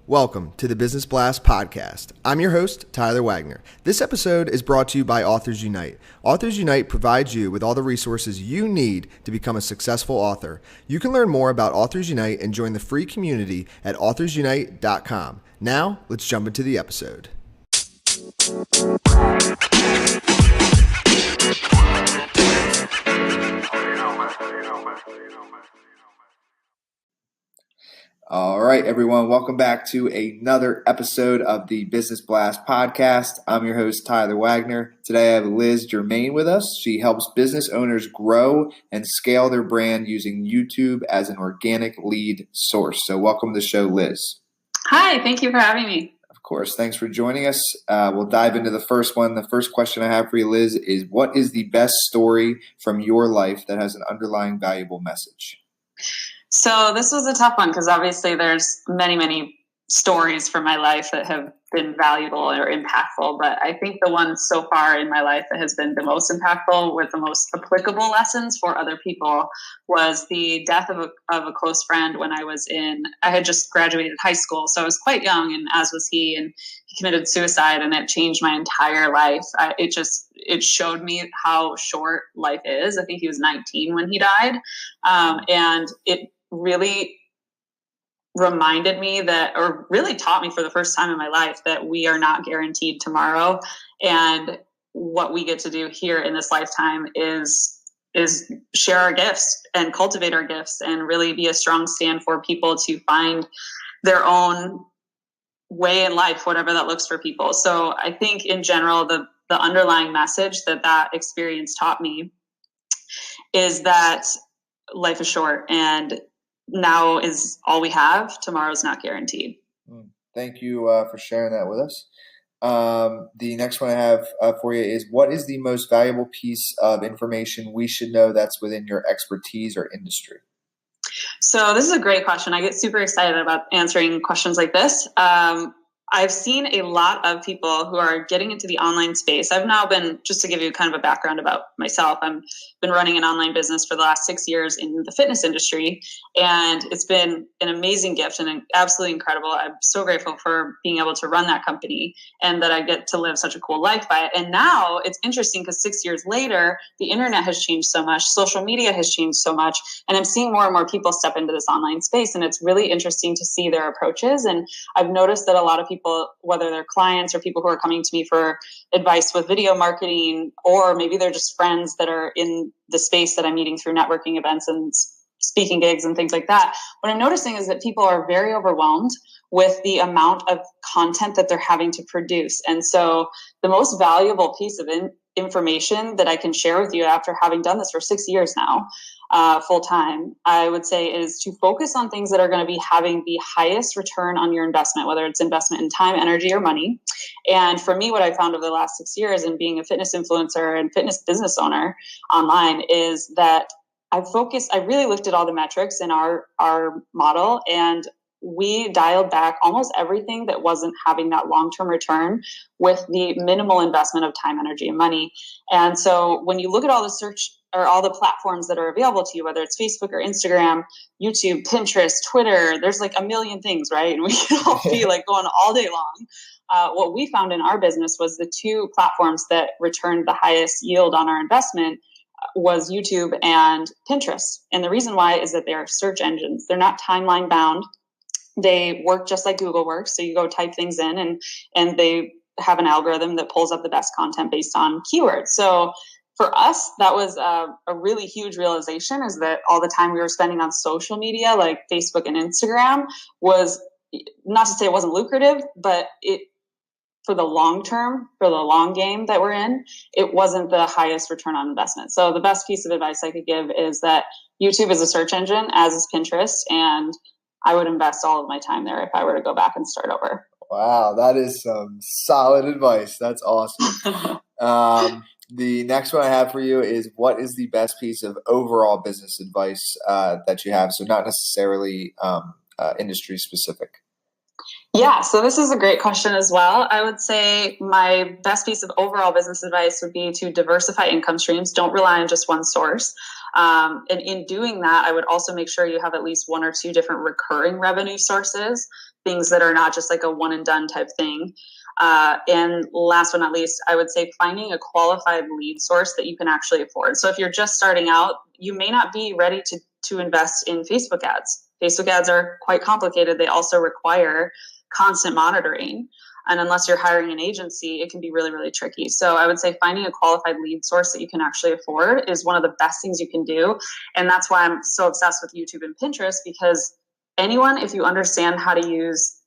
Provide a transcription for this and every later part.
Welcome to the Business Blast podcast. I'm your host, Tyler Wagner. This episode is brought to you by Authors Unite. Authors Unite provides you with all the resources you need to become a successful author. You can learn more about Authors Unite and join the free community at authorsunite.com. Now, let's jump into the episode. All right, everyone. Welcome back to another episode of the Business Blast podcast. I'm your host, Tyler Wagner. Today I have Liz Germain with us. She helps business owners grow and scale their brand using YouTube as an organic lead source. So welcome to the show, Liz. Hi, thank you for having me. Of course. Thanks for joining us. We'll dive into the first one. The first question I have for you, Liz, is what is the best story from your life that has an underlying valuable message? So this was a tough one because obviously there's many stories from my life that have been valuable or impactful. But I think the one so far in my life that has been the most impactful with the most applicable lessons for other people was the death of a close friend when I had just graduated high school. So I was quite young, and as was he, and he committed suicide, and it changed my entire life. It showed me how short life is. I think he was 19 when he died. And it really reminded me or really taught me for the first time in my life that we are not guaranteed tomorrow. And what we get to do here in this lifetime is share our gifts and cultivate our gifts and really be a strong stand for people to find their own way in life, whatever that looks for people. So I think in general, the underlying message that experience taught me is that life is short and now is all we have. Tomorrow's not guaranteed. Thank you for sharing that with us. The next one I have for you is what is the most valuable piece of information we should know that's within your expertise or industry? So this is a great question. I get super excited about answering questions like this. I've seen a lot of people who are getting into the online space. I've now been, just to give you kind of a background about myself, I've been running an online business for the last 6 years in the fitness industry, and it's been an amazing gift and absolutely incredible. I'm so grateful for being able to run that company and that I get to live such a cool life by it. And now it's interesting because 6 years later, the internet has changed so much, social media has changed so much, and I'm seeing more and more people step into this online space, and it's really interesting to see their approaches. And I've noticed that a lot of people, whether they're clients or people who are coming to me for advice with video marketing, or maybe they're just friends that are in the space that I'm meeting through networking events and speaking gigs and things like that, what I'm noticing is that people are very overwhelmed with the amount of content that they're having to produce. And so the most valuable piece of information that I can share with you after having done this for 6 years now, full time, I would say is to focus on things that are going to be having the highest return on your investment, whether it's investment in time, energy, or money. And for me, what I found over the last 6 years in being a fitness influencer and fitness business owner online is that I really looked at all the metrics in our model, and we dialed back almost everything that wasn't having that long-term return with the minimal investment of time, energy, and money. And so when you look at all the search or all the platforms that are available to you, whether it's Facebook or Instagram, YouTube, Pinterest, Twitter, there's like a million things, right? And we can all be like going all day long. What we found in our business was the two platforms that returned the highest yield on our investment was YouTube and Pinterest. And the reason why is that they are search engines. They're not timeline bound. They work just like Google works. So you go type things in and they have an algorithm that pulls up the best content based on keywords. So for us, that was a really huge realization, is that all the time we were spending on social media like Facebook and Instagram was, not to say it wasn't lucrative, but for the long term, for the long game that we're in, it wasn't the highest return on investment. So the best piece of advice I could give is that YouTube is a search engine, as is Pinterest, and I would invest all of my time there if I were to go back and start over. Wow, that is some solid advice. That's awesome. The next one I have for you is what is the best piece of overall business advice that you have? So not necessarily industry specific. Yeah, so this is a great question as well. I would say my best piece of overall business advice would be to diversify income streams. Don't rely on just one source. And in doing that, I would also make sure you have at least one or two different recurring revenue sources, things that are not just like a one and done type thing. And last but not least, I would say finding a qualified lead source that you can actually afford. So if you're just starting out, you may not be ready to invest in Facebook ads. Facebook ads are quite complicated. They also require constant monitoring. And unless you're hiring an agency, it can be really, really tricky. So I would say finding a qualified lead source that you can actually afford is one of the best things you can do. And that's why I'm so obsessed with YouTube and Pinterest, because anyone, if you understand how to use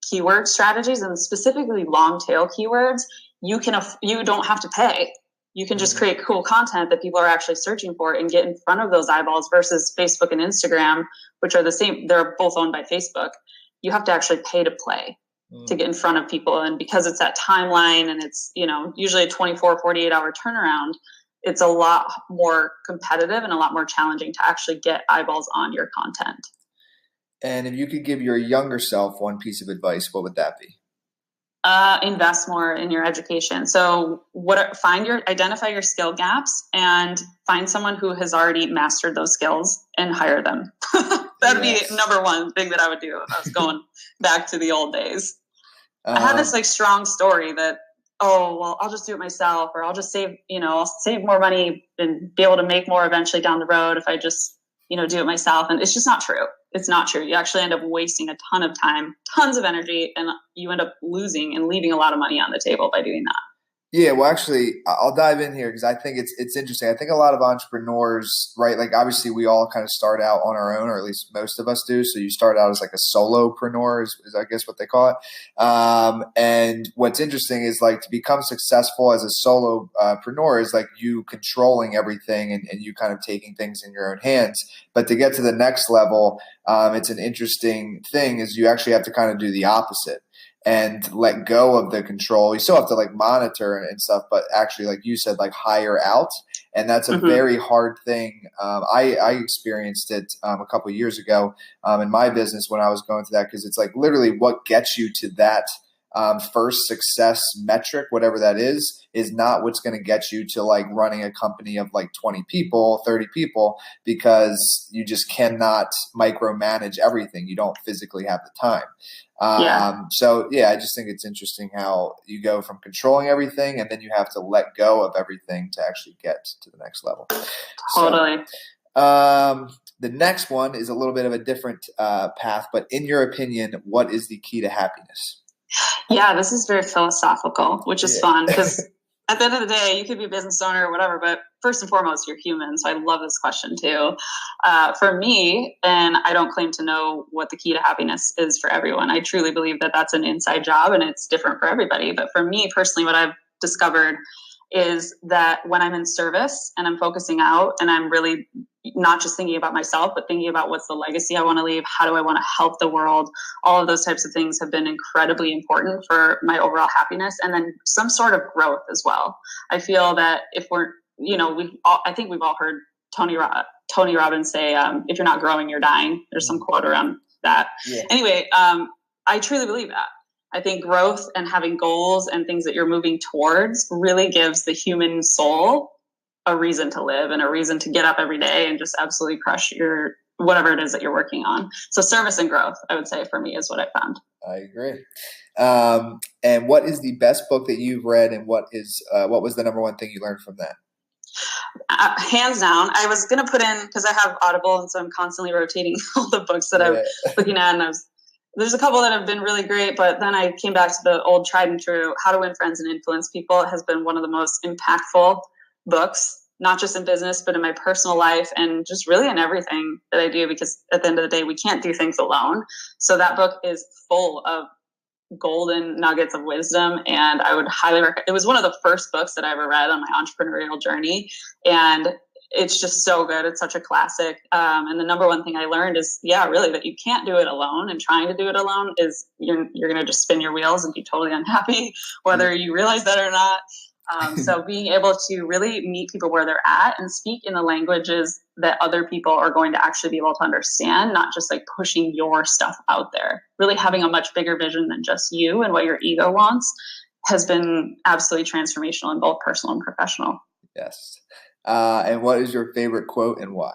keyword strategies and specifically long tail keywords, you don't have to pay. You can just create cool content that people are actually searching for and get in front of those eyeballs versus Facebook and Instagram, which are the same. They're both owned by Facebook. You have to actually pay to play to get in front of people. And because it's that timeline and it's, usually a 24, 48 hour turnaround, it's a lot more competitive and a lot more challenging to actually get eyeballs on your content. And if you could give your younger self one piece of advice, what would that be? Invest more in your education. So identify your skill gaps and find someone who has already mastered those skills and hire them. That'd be number one thing that I would do if I was going back to the old days. I had this strong story that, I'll just do it myself, or I'll just save more money and be able to make more eventually down the road if I just, do it myself. And it's just not true. It's not true. You actually end up wasting a ton of time, tons of energy, and you end up losing and leaving a lot of money on the table by doing that. Yeah, well, actually, I'll dive in here because I think it's interesting. I think a lot of entrepreneurs, right? Like, obviously, we all kind of start out on our own, or at least most of us do. So you start out as like a solopreneur, is I guess what they call it. And what's interesting is like to become successful as a solopreneur is like you controlling everything and you kind of taking things in your own hands. But to get to the next level, it's an interesting thing is you actually have to kind of do the opposite and let go of the control. You still have to like monitor and stuff, but actually, like you said, like hire out. And that's a very hard thing. I experienced it a couple of years ago in my business when I was going through that, because it's like literally what gets you to that first success metric, whatever that is not what's going to get you to like running a company of like 20 people, 30 people, because you just cannot micromanage everything. You don't physically have the time. So I just think it's interesting how you go from controlling everything and then you have to let go of everything to actually get to the next level. Totally. So, the next one is a little bit of a different path, but in your opinion, what is the key to happiness? Yeah, this is very philosophical, which is fun because at the end of the day, you could be a business owner or whatever, but first and foremost, you're human. So I love this question too. For me, and I don't claim to know what the key to happiness is for everyone. I truly believe that that's an inside job and it's different for everybody. But for me personally, what I've discovered is that when I'm in service and I'm focusing out and I'm really not just thinking about myself, but thinking about what's the legacy I want to leave, how do I want to help the world, all of those types of things have been incredibly important for my overall happiness, and then some sort of growth as well. I feel that if we're, I think we've all heard Tony Robbins say, if you're not growing, you're dying. There's some quote around that. Yeah. Anyway, I truly believe that. I think growth and having goals and things that you're moving towards really gives the human soul a reason to live and a reason to get up every day and just absolutely crush your whatever it is that you're working on. So service and growth, I would say, for me is what I found. I agree. And what is the best book that you've read, and what was the number one thing you learned from that? Hands down, I was going to put in, because I have Audible, and so I'm constantly rotating all the books that I'm looking at, and there's a couple that have been really great, but then I came back to the old tried and true, How to Win Friends and Influence People. It has been one of the most impactful books, not just in business, but in my personal life and just really in everything that I do, because at the end of the day, we can't do things alone. So that book is full of golden nuggets of wisdom, and I would highly recommend. It was one of the first books that I ever read on my entrepreneurial journey, and it's just so good. It's such a classic. And the number one thing I learned is, really that you can't do it alone, and trying to do it alone is you're going to just spin your wheels and be totally unhappy, whether you realize that or not. So being able to really meet people where they're at and speak in the languages that other people are going to actually be able to understand, not just like pushing your stuff out there, really having a much bigger vision than just you and what your ego wants, has been absolutely transformational in both personal and professional. Yes. And what is your favorite quote and why?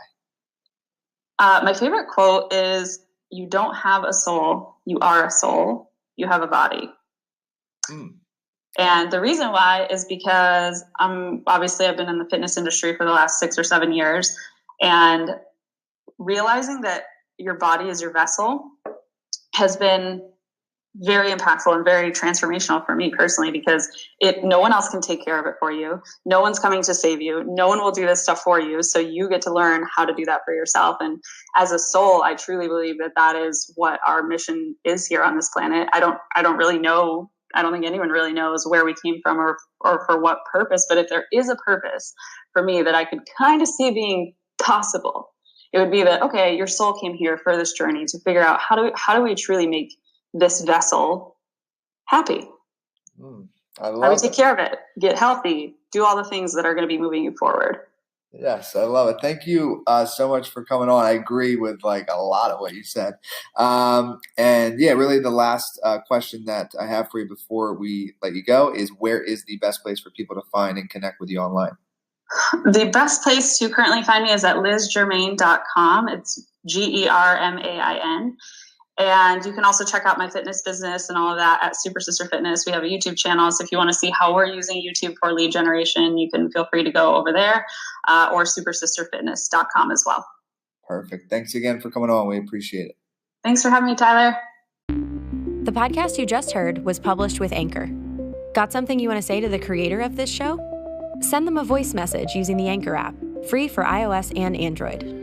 My favorite quote is, "You don't have a soul. You are a soul. You have a body." And the reason why is because I've been in the fitness industry for the last 6 or 7 years, and realizing that your body is your vessel has been very impactful and very transformational for me personally, because no one else can take care of it for you. No one's coming to save you. No one will do this stuff for you. So you get to learn how to do that for yourself. And as a soul, I truly believe that is what our mission is here on this planet. I don't really know. I don't think anyone really knows where we came from or for what purpose. But if there is a purpose for me that I could kind of see being possible, it would be that, okay, your soul came here for this journey to figure out how do we truly make this vessel happy? How do we take care of it, get healthy, do all the things that are going to be moving you forward? Yes, I love it. Thank you so much for coming on. I agree with like a lot of what you said. And yeah, really the last question that I have for you before we let you go is, where is the best place for people to find and connect with you online? The best place to currently find me is at lizgermain.com. It's GERMAIN. And you can also check out my fitness business and all of that at Super Sister Fitness. We have a YouTube channel, so if you want to see how we're using YouTube for lead generation, you can feel free to go over there, or supersisterfitness.com as well. Perfect. Thanks again for coming on. We appreciate it. Thanks for having me, Tyler. The podcast you just heard was published with Anchor. Got something you want to say to the creator of this show? Send them a voice message using the Anchor app, free for iOS and Android.